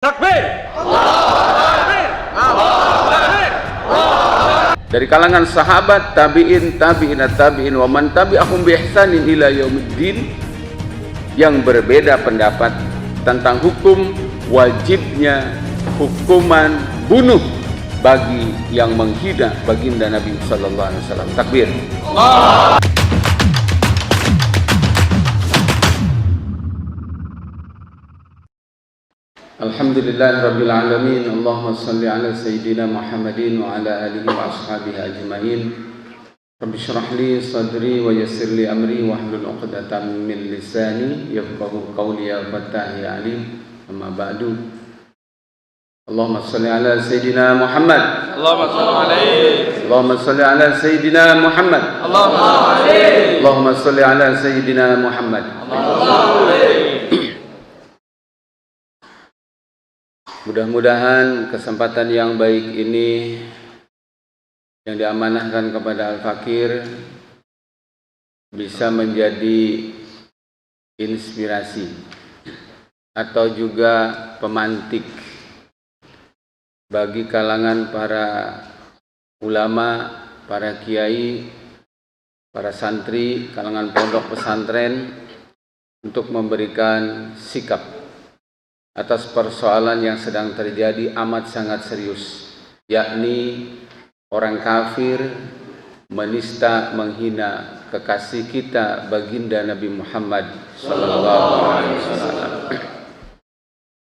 Takbir! Takbir! Takbir! Dari kalangan sahabat, tabi'in, tabi'in, wa man tabi'ahum bi ihsanin ila yaumiddin, yang berbeda pendapat tentang hukum wajibnya hukuman bunuh bagi yang menghina baginda Nabi sallallahu alaihi wasallam. Takbir. Allah. Alhamdulillahirabbil alamin. Allahumma shalli ala sayyidina Muhammadin wa ala alihi wa ashabihi ajmain. Rabbi shrah li sadri wa yassir li amri wahlul 'uqdatam min lisani yafqahu qawli ya fattah ya alim. Amma ba'du. Allahumma shalli ala sayyidina Muhammad. Allahumma shalli alaihi. Allahumma shalli ala sayyidina Muhammad. Allahumma alaihi. Allahumma shalli ala sayyidina Muhammad. Allahumma alaihi. Mudah-mudahan kesempatan yang baik ini yang diamanahkan kepada Al-Fakir bisa menjadi inspirasi atau juga pemantik bagi kalangan para ulama, para kiai, para santri, kalangan pondok pesantren untuk memberikan sikap atas persoalan yang sedang terjadi amat sangat serius, yakni orang kafir menista, menghina kekasih kita baginda Nabi Muhammad sallallahu alaihi wasallam.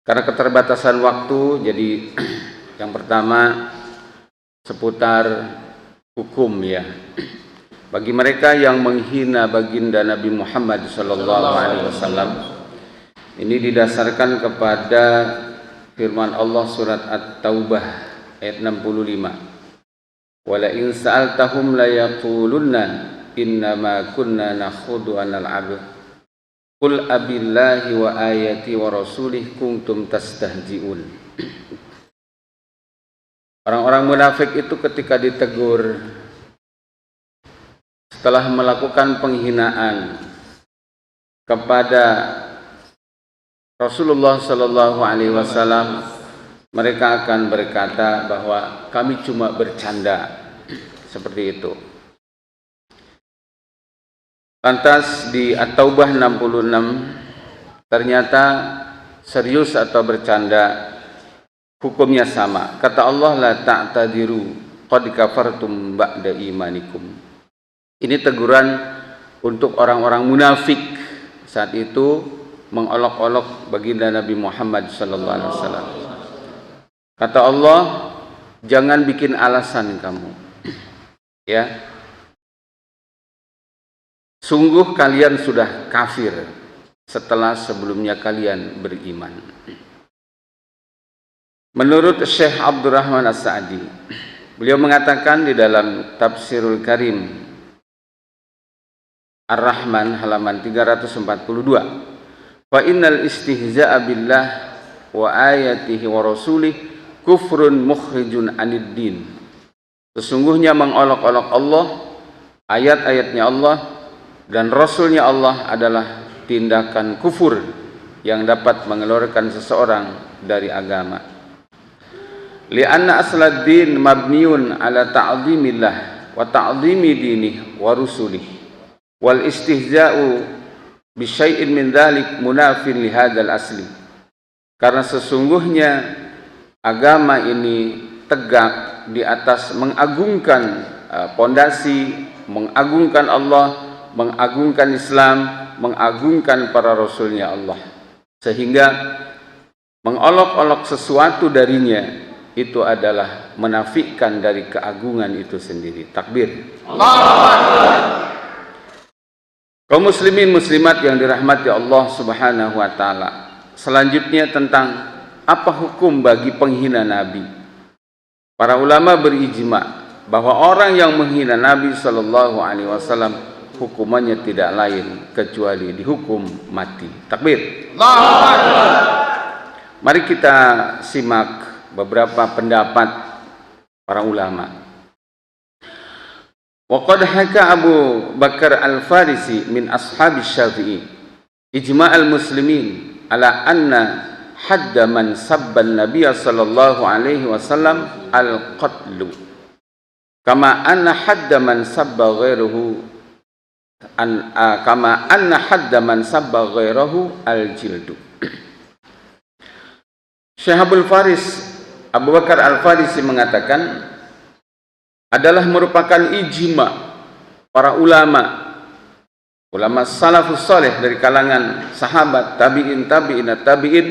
Karena keterbatasan waktu, jadi yang pertama seputar hukum ya. Bagi mereka yang menghina baginda Nabi Muhammad sallallahu alaihi wasallam, ini didasarkan kepada firman Allah surat At-Taubah ayat 65. Wala in sa'altahum la yaqulunna innama kunna nakhudu wa nal'ab. Qul abillahi wa ayati wa rasulih kuntum tastahzi'un. Orang-orang munafik itu ketika ditegur setelah melakukan penghinaan kepada Rasulullah sallallahu alaihi wasallam, mereka akan berkata bahwa kami cuma bercanda, seperti itu. Lantas di At-Taubah 66 ternyata serius atau bercanda hukumnya sama. Kata Allah, la ta'tadiru qad kafartum ba'da imanikum. Ini teguran untuk orang-orang munafik saat itu mengolok-olok baginda Nabi Muhammad sallallahu alaihi wasallam. Kata Allah, jangan bikin alasan kamu. Ya. Sungguh kalian sudah kafir setelah sebelumnya kalian beriman. Menurut Syekh Abdurrahman As-Sa'di, beliau mengatakan di dalam Tafsirul Karim Ar-Rahman halaman 342, fa innal istihza'a billah wa ayatihi wa rasulih kufrun mukhrijun anid din. Sesungguhnya mengolok-olok Allah, ayat-ayatnya Allah dan rasulnya Allah adalah tindakan kufur yang dapat mengeluarkan seseorang dari agama. Li'anna aslad din mabniun ala ta'zimillah wa ta'zimi dinih wa rusulih wal istihza'u bisyai'in min dzalik munafin li hadzal asli. Karena sesungguhnya agama ini tegak di atas mengagungkan pondasi, mengagungkan Allah, mengagungkan Islam, mengagungkan para rasulnya Allah. Sehingga mengolok-olok sesuatu darinya itu adalah menafikan dari keagungan itu sendiri. Takbir. Allahu Akbar. Kaum muslimin muslimat yang dirahmati Allah Subhanahu wa taala. Selanjutnya tentang apa hukum bagi penghina Nabi. Para ulama berijma bahwa orang yang menghina Nabi sallallahu alaihi wasallam hukumannya tidak lain kecuali dihukum mati. Takbir. Allahu Akbar. Mari kita simak beberapa pendapat para ulama. Waqad haka Abu Bakar Al-Farisi min ashabi Syafi'i ijma' al-muslimin ala anna hadda man sabban nabiyya sallallahu alaihi wasallam al-qatlu kama anna hadda man sabba ghairahu kama anna hadda man sabba ghairahu al-jildu. Syekh Abdul Faris Abu Bakar Al-Farisi mengatakan adalah merupakan ijma para ulama salafus saleh dari kalangan sahabat, tabi'in, tabi'in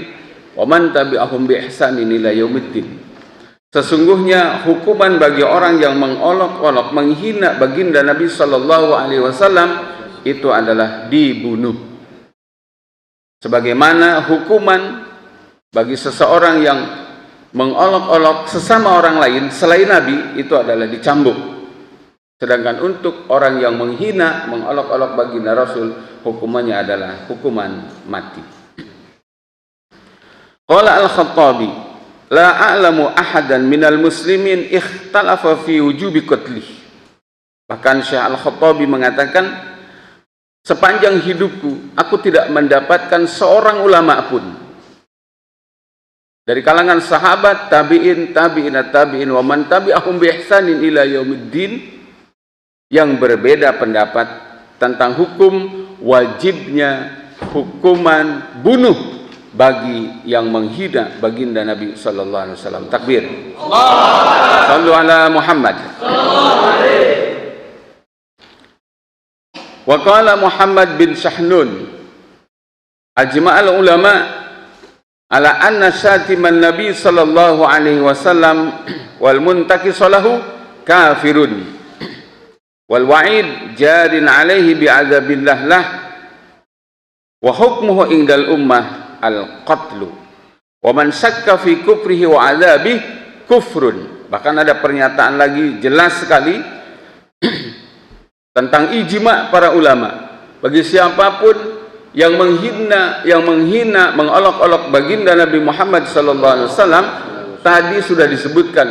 wa man tabi'ahum bi ihsanin ila yaumiddin. Sesungguhnya hukuman bagi orang yang mengolok-olok, menghina baginda Nabi sallallahu alaihi wasallam itu adalah dibunuh. Sebagaimana hukuman bagi seseorang yang mengolok-olok sesama orang lain selain Nabi itu adalah dicambuk. Sedangkan untuk orang yang menghina, mengolok-olok baginda Rasul, hukumannya adalah hukuman mati. Qala Al-Khattabi, la a'lamu ahadan minal muslimin ikhtalafa fi wujubi qatlih. Bahkan Syekh Al-Khattabi mengatakan, sepanjang hidupku aku tidak mendapatkan seorang ulama pun dari kalangan sahabat, tabi'in, tabi'in wa man tabi'ahum bi ihsanin ila yaumiddin yang berbeda pendapat tentang hukum wajibnya hukuman bunuh bagi yang menghina baginda Nabi sallallahu alaihi wasallam. Takbir. Sallu ala Muhammad. Wa qala Muhammad bin Sahnun, ajma'al ulama ala anna syatiman Nabi sallallahu alaihi wasallam wal muntaqisalahu kafirun wal wa'id jarin alaihi bi'adzabillah lah wa hukmuhu indal ummah al-qatlu wa man syakka fi kufrihi wa adzabih kufrun. Bahkan ada pernyataan lagi jelas sekali tentang ijma para ulama, bagi siapapun yang menghina, mengolok-olok baginda Nabi Muhammad sallallahu alaihi wasallam, tadi sudah disebutkan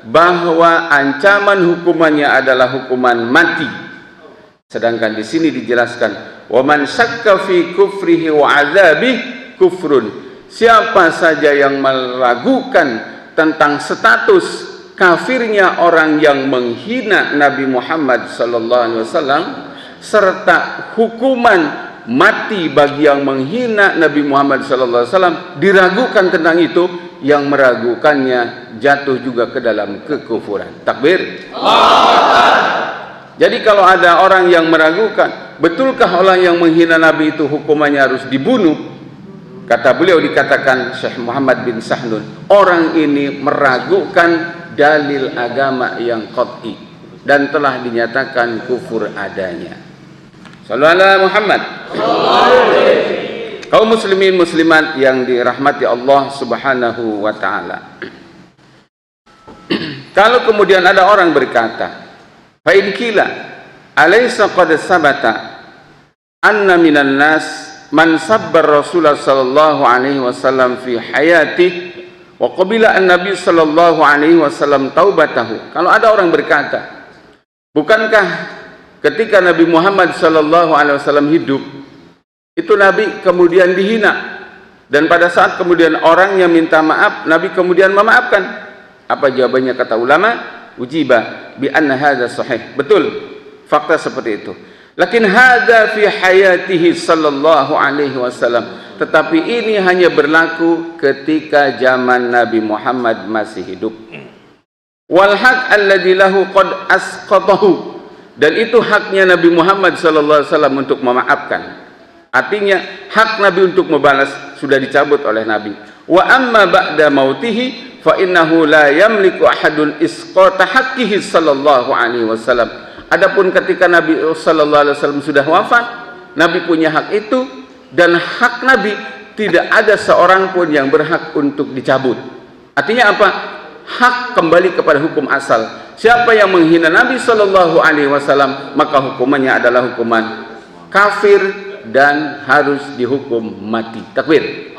bahwa ancaman hukumannya adalah hukuman mati. Sedangkan di sini dijelaskan, wa man syakka fi kufrihi wa adzabi kufrun. Siapa saja yang meragukan tentang status kafirnya orang yang menghina Nabi Muhammad sallallahu alaihi wasallam serta hukuman mati bagi yang menghina Nabi Muhammad sallallahu alaihi wasallam, diragukan tentang itu, yang meragukannya jatuh juga ke dalam kekufuran. Takbir. Jadi kalau ada orang yang meragukan, betulkah orang yang menghina Nabi itu hukumannya harus dibunuh? Kata beliau, dikatakan Syekh Muhammad bin Sahnun, orang ini meragukan dalil agama yang qat'i dan telah dinyatakan kufur adanya. Sallallahu alaihi Muhammad. Kaum muslimin muslimat yang dirahmati Allah Subhanahu wa taala. Kalau kemudian ada orang berkata, fa in qila alaysa qad sabata anna minan nas man sabbar Rasulullah sallallahu alaihi wasallam fi hayati wa qabila an-nabi sallallahu alaihi wasallam taubatahu. Kalau ada orang berkata, bukankah ketika Nabi Muhammad sallallahu alaihi wasallam hidup, itu Nabi kemudian dihina, dan pada saat kemudian orangnya minta maaf, Nabi kemudian memaafkan? Apa jawabannya kata ulama? Ujiba bi anna hadza sahih. Betul, fakta seperti itu. Lakin hadza fi hayatihi sallallahu alaihi wasallam. Tetapi ini hanya berlaku ketika zaman Nabi Muhammad masih hidup. Wal haq alladzi lahu qad asqatahu. Dan itu haknya Nabi Muhammad sallallahu alaihi wasallam untuk memaafkan. Artinya hak Nabi untuk membalas sudah dicabut oleh Nabi. Wa amma ba'da mautihi fa innahu la yamliku ahadun isqata haqqihi sallallahu alaihi wasallam. Adapun ketika Nabi sallallahu alaihi wasallam sudah wafat, Nabi punya hak itu, dan hak Nabi tidak ada seorang pun yang berhak untuk dicabut. Artinya apa? Hak kembali kepada hukum asal. Siapa yang menghina Nabi sallallahu alaihi wasallam, maka hukumannya adalah hukuman kafir dan harus dihukum mati. Takbir.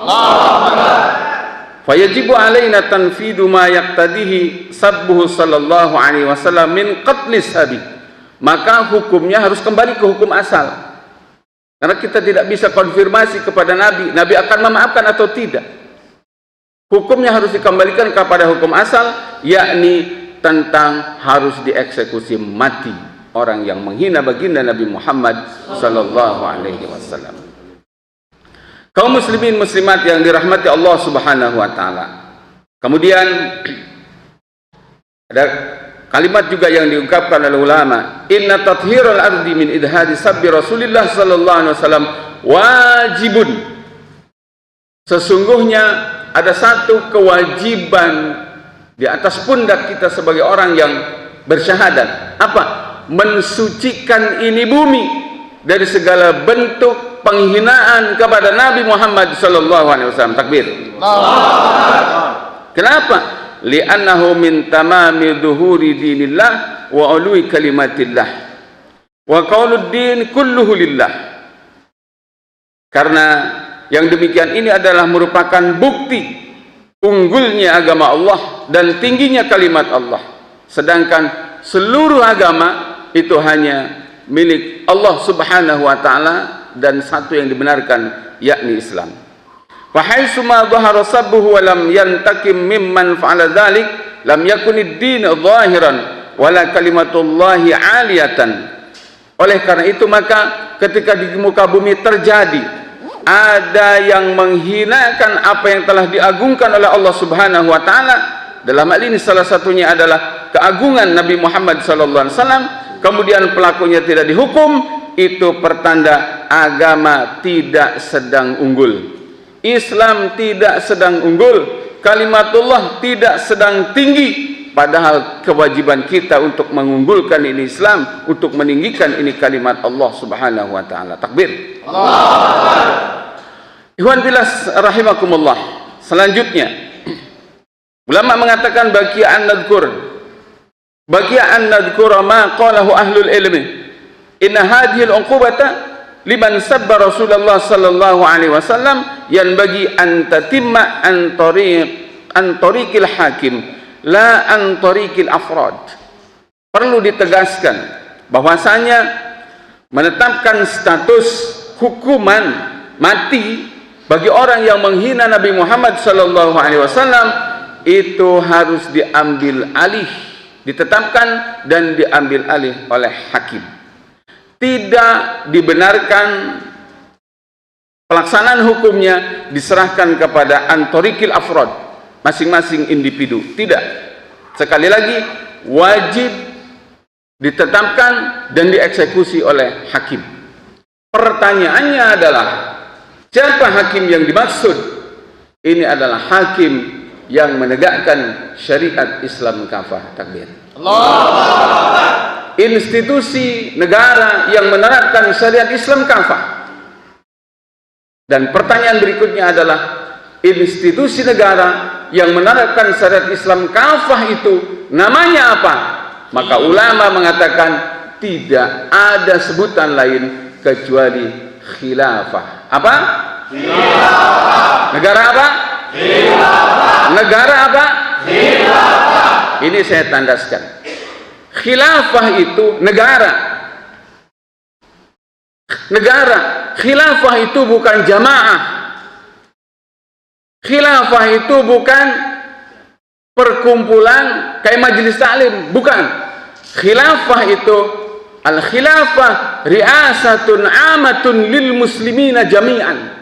Fayajibu alaina tanfidu ma yaqtadihi sabbuhu sallallahu alaihi wasallam min qatlis sabi. Maka hukumnya harus kembali ke hukum asal. Karena kita tidak bisa konfirmasi kepada Nabi, Nabi akan memaafkan atau tidak. hukumnya harus dikembalikan kepada hukum asal, yakni tentang harus dieksekusi mati orang yang menghina baginda Nabi Muhammad sallallahu alaihi wasallam. Kaum muslimin muslimat yang dirahmati Allah Subhanahu wa taala. Kemudian ada kalimat juga yang diungkapkan oleh ulama, inna tathhirul ardi min idhadi sabbi Rasulillah sallallahu alaihi wasallam wajibun. Sesungguhnya ada satu kewajiban di atas pundak kita sebagai orang yang bersyahadat. Apa? Mensucikan ini bumi dari segala bentuk penghinaan kepada Nabi Muhammad sallallahu alaihi wasallam. Takbir. Kenapa? Li'annahu min tamami dhuhuri dinillah wa ulwi kalimatillah wa qaulud din kulluhu lillah. Karena yang demikian ini adalah merupakan bukti unggulnya agama Allah dan tingginya kalimat Allah. Sedangkan seluruh agama itu hanya milik Allah Subhanahu wa taala dan satu yang dibenarkan, yakni Islam. Fa haitsu ma dhahara sabbuhu wa lam yantakim mimman fa'ala dzalik lam yakunid din zahiran wala kalimatullahi 'aliyatan. Oleh karena itu maka ketika di muka bumi terjadi ada yang menghinakan apa yang telah diagungkan oleh Allah Subhanahu wa taala, dalam hal ini salah satunya adalah keagungan Nabi Muhammad sallallahu alaihi wasallam, kemudian pelakunya tidak dihukum, itu pertanda agama tidak sedang unggul. Islam tidak sedang unggul, kalimatullah tidak sedang tinggi, padahal kewajiban kita untuk mengunggulkan ini Islam, untuk meninggikan ini kalimat Allah Subhanahu wa taala. Takbir. Allah. Ikhwan bilas rahimakumullah. Selanjutnya ulama mengatakan baqiya an nadhkur ma qalahu ahlul ilmi inna hadhihi al-uqubata liman sabba Rasulullah sallallahu alaihi wasallam yanbaghi an tatimma an tariqil hakim la an tariqil afrad. Perlu ditegaskan bahwasanya menetapkan status hukuman mati bagi orang yang menghina Nabi Muhammad sallallahu alaihi wasallam itu harus diambil alih, ditetapkan dan diambil alih oleh hakim. Tidak dibenarkan pelaksanaan hukumnya diserahkan kepada antorikil afrod, masing-masing individu. Tidak. Sekali lagi, wajib ditetapkan dan dieksekusi oleh hakim. Pertanyaannya adalah, siapa hakim yang dimaksud? Ini adalah hakim yang menegakkan syariat Islam kafah. Takbir. Allah. Institusi negara yang menerapkan syariat Islam kafah. Dan pertanyaan berikutnya adalah, institusi negara yang menerapkan syariat Islam kafah itu namanya apa? Maka ulama mengatakan tidak ada sebutan lain kecuali khilafah. Apa? Khilafah. Negara apa? Khilafah. Negara apa? Khilafah. Ini saya tandaskan. Khilafah itu negara. Negara. Khilafah itu bukan jamaah. Khilafah itu bukan perkumpulan kayak majelis taklim, bukan. Khilafah itu al-khilafah ri'asatun amatun lil muslimina jami'an.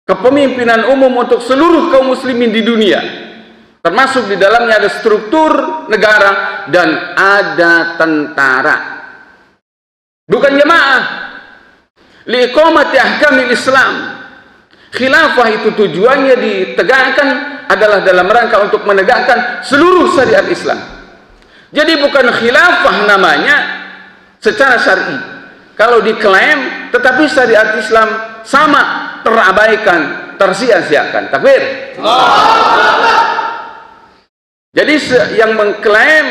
Kepemimpinan umum untuk seluruh kaum muslimin di dunia. Termasuk di dalamnya ada struktur negara dan ada tentara. Bukan jamaah. Liiqamati ahkamil Islam. Khilafah itu tujuannya ditegakkan adalah dalam rangka untuk menegakkan seluruh syariat Islam. Jadi bukan khilafah namanya secara syar'i. Kalau diklaim tetapi syariat Islam sama terabaikan, tersia-siakan. Takbir. Jadi yang mengklaim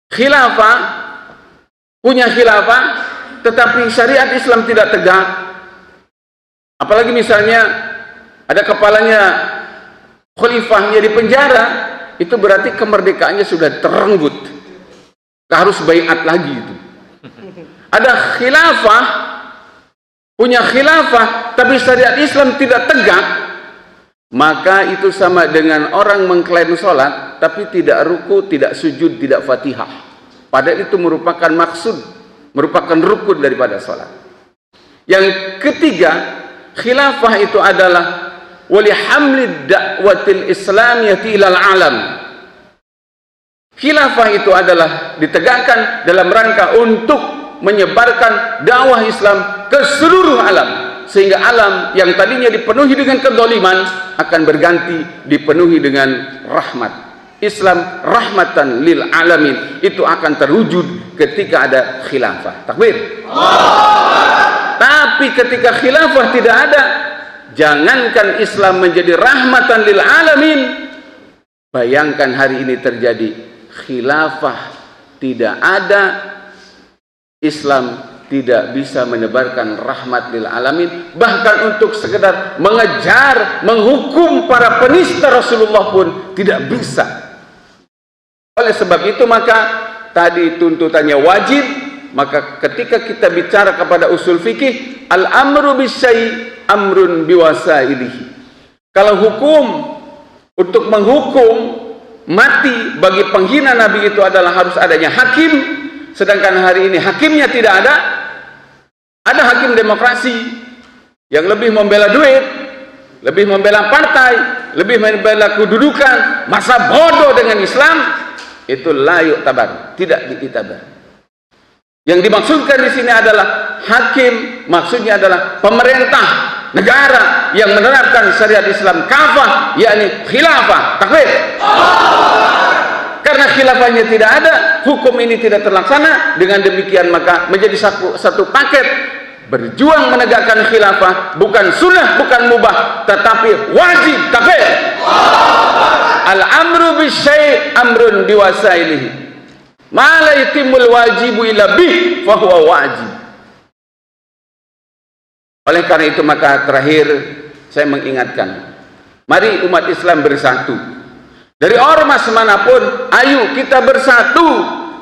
khilafah, punya khilafah, tetapi syariat Islam tidak tegak, apalagi misalnya ada kepalanya khalifahnya di penjara, itu berarti kemerdekaannya sudah terenggut, harus baiat lagi itu. Ada khilafah, punya khilafah, tapi syariat Islam tidak tegak, maka itu sama dengan orang mengklaim sholat tapi tidak ruku, tidak sujud, tidak fatihah. Padahal itu merupakan maksud, merupakan rukun daripada sholat. Yang ketiga, khilafah itu adalah walihamlid da'watil islamiyati ilal alam. Khilafah itu adalah ditegakkan dalam rangka untuk menyebarkan dakwah Islam ke seluruh alam, sehingga alam yang tadinya dipenuhi dengan kezaliman akan berganti dipenuhi dengan rahmat. Islam rahmatan lil alamin, itu akan terwujud ketika ada khilafah. Takbir. Tapi ketika khilafah tidak ada, jangankan Islam menjadi rahmatan lil alamin, bayangkan hari ini terjadi khilafah tidak ada, Islam tidak bisa menebarkan rahmat lil alamin, bahkan untuk sekedar mengejar, menghukum para penista Rasulullah pun tidak bisa. Oleh sebab itu maka tadi tuntutannya wajib, maka ketika kita bicara kepada usul fikih, al-amru bisyai' amrun biwasailihi. Kalau hukum untuk menghukum mati bagi penghina Nabi itu adalah harus adanya hakim, sedangkan hari ini hakimnya tidak ada. Ada hakim demokrasi yang lebih membela duit, lebih membela partai, lebih membela kedudukan, masa bodoh dengan Islam, itu layuk tabar, tidak diitabar. Yang dimaksudkan di sini adalah hakim, maksudnya adalah pemerintah negara yang menerapkan syariat Islam kafah, yakni khilafah. Takbir. Karena khilafahnya tidak ada, hukum ini tidak terlaksana. Dengan demikian maka menjadi satu paket. Berjuang menegakkan khilafah bukan sunnah, bukan mubah, tetapi wajib. Takbir. Al-amru bisyai' amrun biwasailihi. Ma la yatimul wajibu illa bih fa huwa wajib. Oleh karena itu maka terakhir saya mengingatkan, mari umat Islam bersatu. Dari ormas manapun, ayo kita bersatu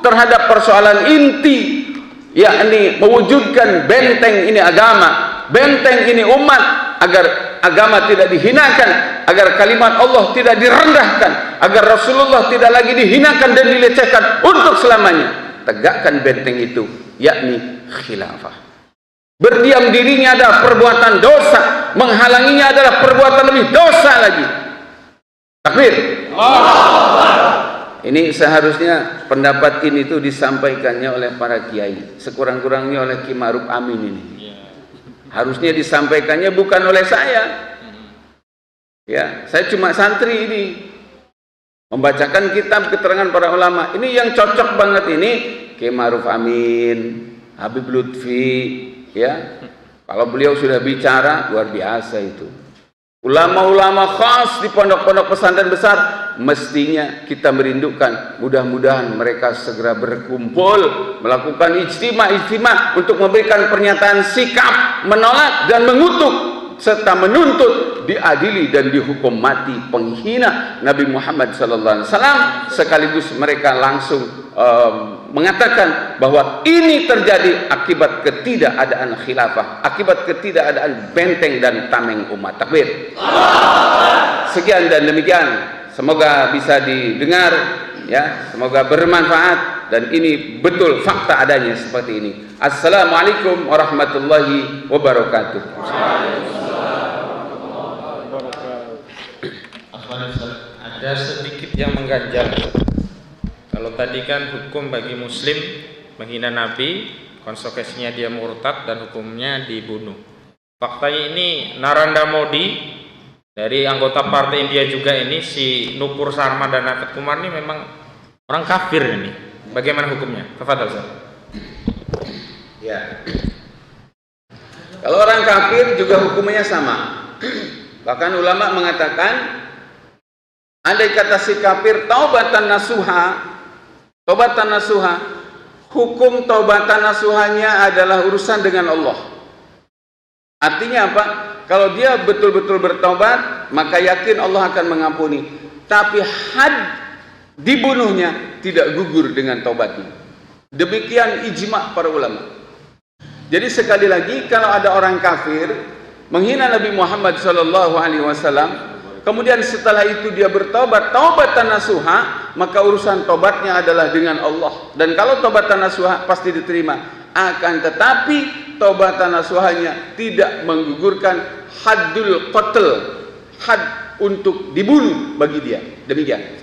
terhadap persoalan inti, yakni mewujudkan benteng ini agama, benteng ini umat, agar agama tidak dihinakan, agar kalimat Allah tidak direndahkan, agar Rasulullah tidak lagi dihinakan dan dilecehkan untuk selamanya. Tegakkan benteng itu, yakni khilafah. Berdiam dirinya adalah perbuatan dosa, menghalanginya adalah perbuatan lebih dosa lagi. Takbir. Ini seharusnya pendapat ini tuh disampaikannya oleh para kiai, sekurang-kurangnya oleh Ki Ma'ruf Amin ini. Harusnya disampaikannya bukan oleh saya. Ya, saya cuma santri ini, membacakan kitab keterangan para ulama. Ini yang cocok banget ini Ki Ma'ruf Amin, Habib Lutfi. Ya, kalau beliau sudah bicara luar biasa itu. Ulama-ulama khas di pondok-pondok pesantren besar, mestinya kita merindukan mudah-mudahan mereka segera berkumpul melakukan ijtima untuk memberikan pernyataan sikap menolak dan mengutuk serta menuntut diadili dan dihukum mati penghina Nabi Muhammad SAW, sekaligus mereka langsung mengatakan bahwa ini terjadi akibat ketidakadaan khilafah, akibat ketidakadaan benteng dan tameng umat. Takbir. Sekian dan demikian, semoga bisa didengar, ya, semoga bermanfaat, dan ini betul fakta adanya seperti ini. Assalamualaikum warahmatullahi wabarakatuh. Ada sedikit yang mengganjal. Kalau tadi kan hukum bagi muslim menghina Nabi, konsekuensinya dia murtad dan hukumnya dibunuh. Faktanya ini Narendra Modi dari anggota partai India juga ini, si Nupur Sharma dan Nafet Kumar ini memang orang kafir ini. Bagaimana hukumnya? Tafadhal Ustaz. Ya. Kalau orang kafir juga hukumnya sama. Bahkan ulama mengatakan, andai kata si kafir taubatan nasuha, hukum taubatan nasuhanya adalah urusan dengan Allah. Artinya apa? Kalau dia betul-betul bertaubat, maka yakin Allah akan mengampuni. Tapi had dibunuhnya tidak gugur dengan taubatnya. Demikian ijma' para ulama. Jadi sekali lagi, kalau ada orang kafir menghina Nabi Muhammad SAW, kemudian setelah itu dia bertobat, taubatan nasuha, maka urusan tobatnya adalah dengan Allah. Dan kalau taubatan nasuha pasti diterima. Akan tetapi taubatan nasuhanya tidak menggugurkan haddul qatl, had untuk dibunuh bagi dia. Demikian.